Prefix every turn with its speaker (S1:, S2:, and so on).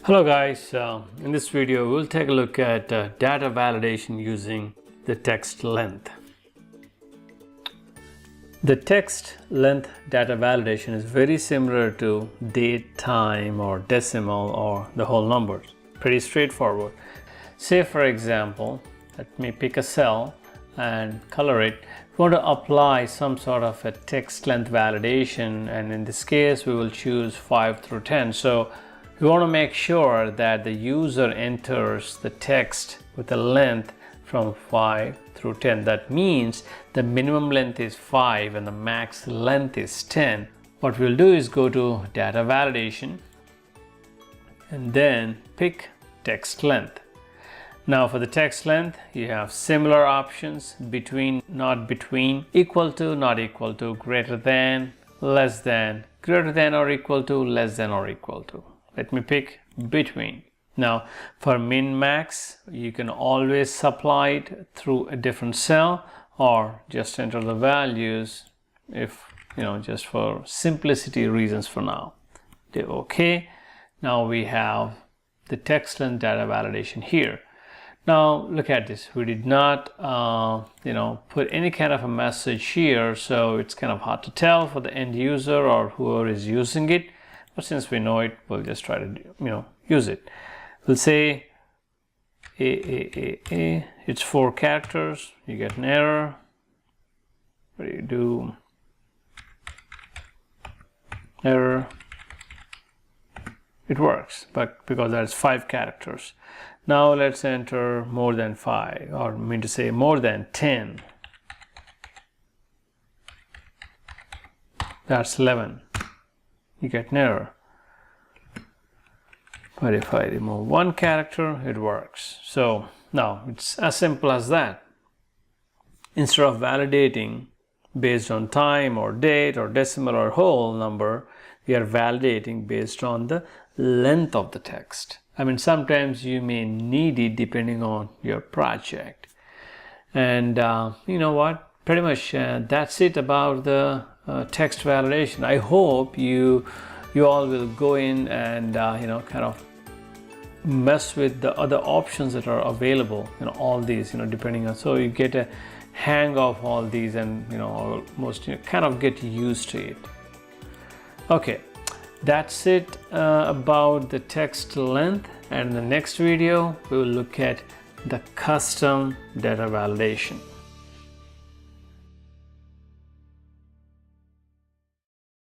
S1: Hello guys, in this video we'll take a look at data validation using the text length. The text length data validation is very similar to date, time, or decimal, or the whole numbers. Pretty straightforward. Say for example, let me pick a cell and color it. We want to apply some sort of a text length validation, and in this case we will choose 5 through 10. So we want to make sure that the user enters the text with a length from 5 through 10. That means the minimum length is 5 and the max length is 10. What we'll do is go to data validation and then pick text length. Now for the text length, you have similar options: between, not between, equal to, not equal to, greater than, less than, greater than or equal to, less than or equal to. Let me pick between. Now for min max, you can always supply it through a different cell or just enter the values, if just for simplicity reasons for now. Do okay. Now we have the text length data validation here. Now look at this. We did not put any kind of a message here, so it's kind of hard to tell for the end user or whoever is using it. But since we know it, we'll just try to use it. We'll say A. It's 4 characters. You get an error. What do you do? Error. It works, but because that's 5 characters. Now let's enter more than 5, or mean to say more than 10. That's 11. You get an error. But if I remove 1 character, it works. So now it's as simple as that. Instead of validating based on time or date or decimal or whole number, we are validating based on the length of the text. I mean, sometimes you may need it depending on your project. And you know what? Pretty much that's it about the text validation. I hope you all will go in and kind of mess with the other options that are available. All these, depending on, so you get a hang of all these, and almost kind of get used to it. Okay, that's it about the text length. And in the next video we will look at the custom data validation.